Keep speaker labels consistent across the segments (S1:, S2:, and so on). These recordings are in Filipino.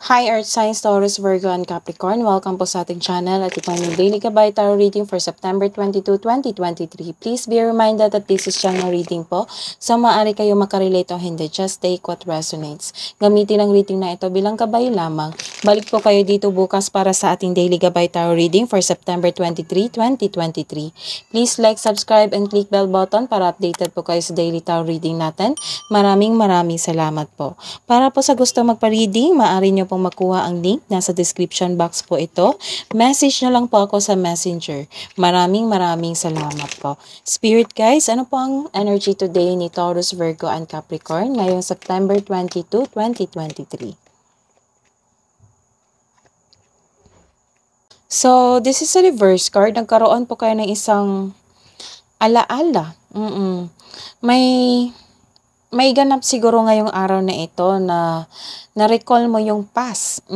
S1: Hi Earth Signs, Taurus, Virgo, and Capricorn. Welcome po sa ating channel at ito ang Daily Gabay Tarot Reading for September 22, 2023. Please be reminded that this is general reading po. So maaari kayo makarelate o hindi. Just take what resonates. Gamitin ang reading na ito bilang gabay lamang. Balik po kayo dito bukas para sa ating Daily Gabay Tarot Reading for September 23, 2023. Please like, subscribe, and click bell button para updated po kayo sa Daily Tarot Reading natin. Maraming salamat po. Para po sa gusto magpa-reading, maaari nyo pong makuha ang link. Nasa description box po ito. Message nyo lang po ako sa messenger. Maraming salamat po. Spirit guys, ano po ang energy today ni Taurus, Virgo, and Capricorn ngayong September 22, 2023? So, this is a reverse card. Nagkaroon po kayo ng isang alaala. May ganap siguro ngayong araw na ito na na-recall mo yung past.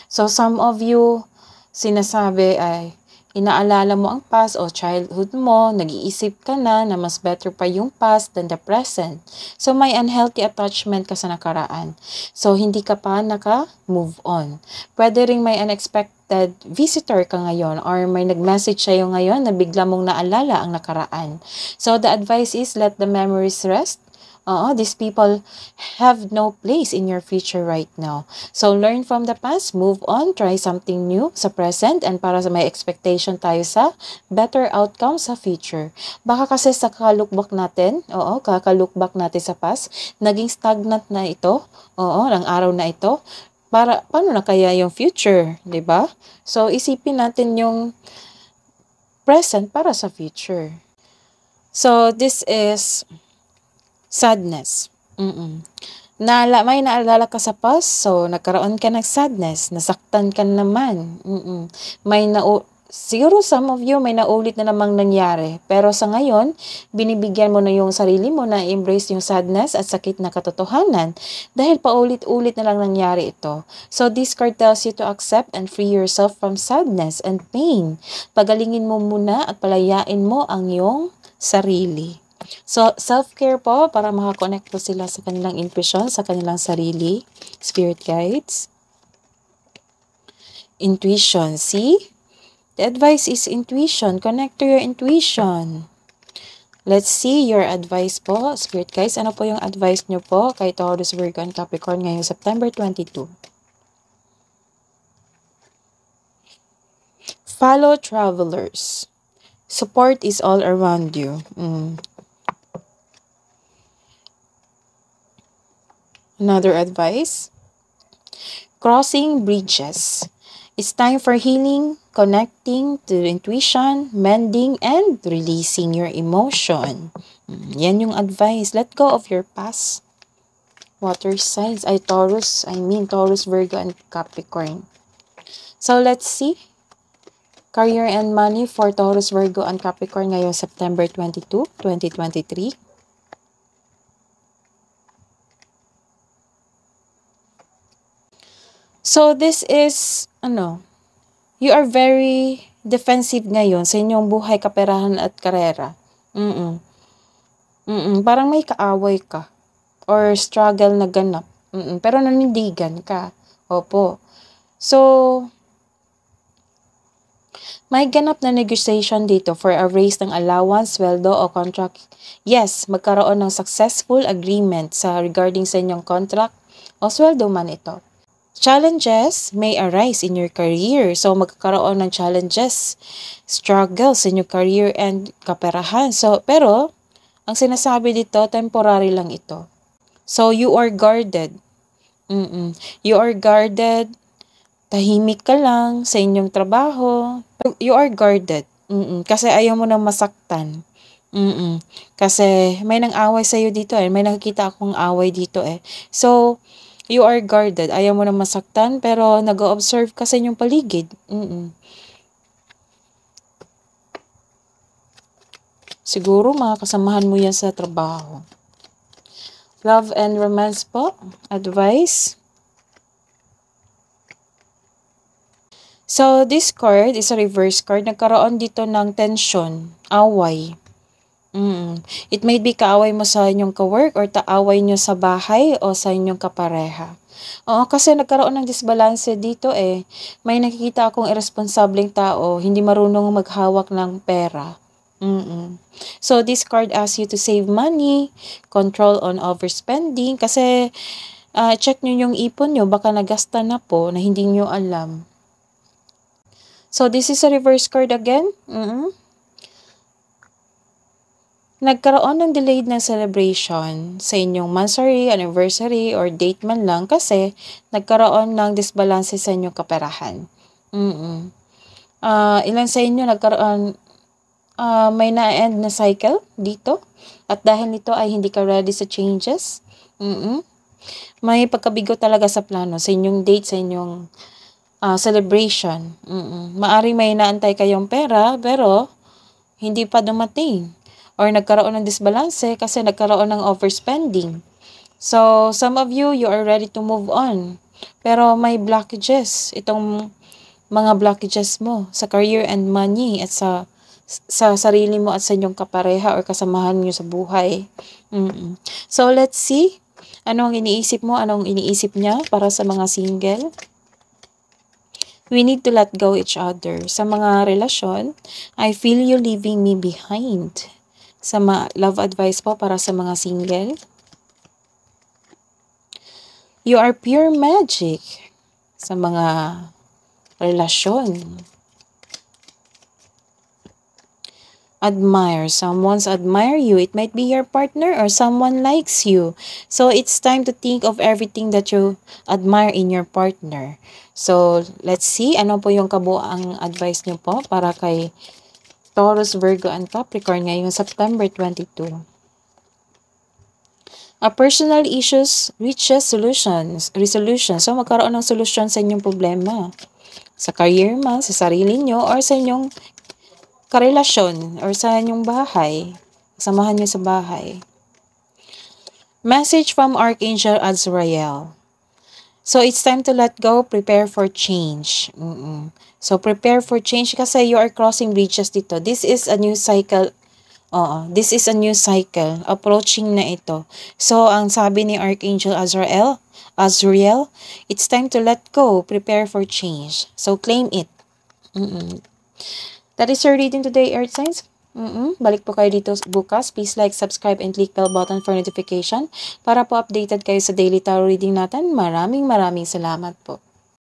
S1: So, some of you, sinasabi ay inaalala mo ang past o childhood mo, nag-iisip ka na mas better pa yung past than the present. So, may unhealthy attachment ka sa nakaraan. So, hindi ka pa naka-move on. Pwede ring may unexpected visitor ka ngayon or may nag-message sa'yo ngayon na bigla mong naalala ang nakaraan. So, the advice is let the memories rest. These people have no place in your future right now. So, learn from the past, move on, try something new sa present, and para sa may expectation tayo sa better outcome sa future. Baka kasi sa kakalukbak natin, kakalukbak natin sa past, naging stagnant na ito, ng araw na ito, paano na kaya yung future, di ba? So, isipin natin yung present para sa future. So, this is sadness. May naalala ka sa past, so nagkaroon ka ng sadness, nasaktan ka naman. Siguro some of you may naulit na namang nangyari. Pero sa ngayon, binibigyan mo na yung sarili mo na embrace yung sadness at sakit na katotohanan dahil paulit-ulit na lang nangyari ito. So this card tells you to accept and free yourself from sadness and pain. Pagalingin mo muna at palayain mo ang iyong sarili. So, self-care po para makakonect po sila sa kanilang intuition, sa kanilang sarili. Spirit guides. Intuition, see? The advice is intuition. Connect to your intuition. Let's see your advice po, Spirit guides. Ano po yung advice nyo po kay Taurus, Virgo, and Capricorn ngayong September 22? Follow travelers. Support is all around you. Another advice, crossing bridges. It's time for healing, connecting to intuition, mending, and releasing your emotion. Yan yung advice. Let go of your past. Water signs, Taurus, Virgo, and Capricorn. So let's see. Career and money for Taurus, Virgo, and Capricorn ngayong September 22, 2023. So, this is, you are very defensive ngayon sa inyong buhay, kaperahan at karera. Parang may kaaway ka or struggle na ganap. Pero nanindigan ka. Opo. So, may ganap na negotiation dito for a raise ng allowance, sweldo o contract. Yes, magkaroon ng successful agreement sa regarding sa inyong contract o sweldo man ito. Challenges may arise in your career. So, magkakaroon ng challenges, struggles in your career and kaperahan. So, pero, ang sinasabi dito, temporary lang ito. So, you are guarded. You are guarded. Tahimik ka lang sa inyong trabaho. You are guarded. Kasi ayaw mo nang masaktan. Kasi may nang away sa'yo dito eh. May nakikita akong away dito eh. So, you are guarded. Ayaw mo na masaktan, pero nag-o-observe ka sa inyong paligid. Siguro, mga kasamahan mo yan sa trabaho. Love and romance po. Advice. So, this card is a reverse card. Nagkaroon dito ng tension, away. It may be kaaway mo sa inyong kawork or taaway nyo sa bahay o sa inyong kapareha. Oo, kasi nagkaroon ng disbalanse dito eh. May nakikita akong irresponsableng tao, hindi marunong maghawak ng pera. So, this card asks you to save money, control on overspending, kasi check nyo yung ipon nyo, baka nagasta na po na hindi nyo alam. So, this is a reverse card again. Nagkaroon ng delayed na celebration sa inyong monthsary, anniversary, or date man lang kasi nagkaroon ng disbalance sa inyong kaperahan. Ilan sa inyo nagkaroon, may na-end na cycle dito at dahil nito ay hindi ka ready sa changes. May pagkabigo talaga sa plano sa inyong date, sa inyong celebration. Maaring may inaantay kayong pera pero hindi pa dumating. Or nagkaroon ng disbalance kasi nagkaroon ng overspending. So, some of you, you are ready to move on. Pero may blockages. Itong mga blockages mo sa career and money at sa sarili mo at sa inyong kapareha or kasamahan nyo sa buhay. So, let's see. Anong iniisip mo? Anong iniisip niya para sa mga single? We need to let go each other. Sa mga relasyon, I feel you leaving me behind. Sa love advice po para sa mga single. You are pure magic. Sa mga relasyon. Admire. Someone's admire you. It might be your partner or someone likes you. So, it's time to think of everything that you admire in your partner. So, let's see. Ano po yung kabuang advice niyo po para kay Taurus, Virgo, and Capricorn ngayong September 22. Personal issues reaches resolution. So, magkaroon ng solusyon sa inyong problema. Sa career man, sa sarili nyo, or sa inyong karelasyon, or sa inyong bahay. Samahan nyo sa bahay. Message from Archangel Azrael. So, it's time to let go, prepare for change. So, prepare for change kasi you are crossing bridges dito. This is a new cycle. This is a new cycle. Approaching na ito. So, ang sabi ni Archangel Azrael, it's time to let go, prepare for change. So, claim it. That is your reading today, Earth Signs. Balik po kayo dito bukas. Please like, subscribe, and click bell button for notification para po updated kayo sa daily tarot reading natin. Maraming salamat po.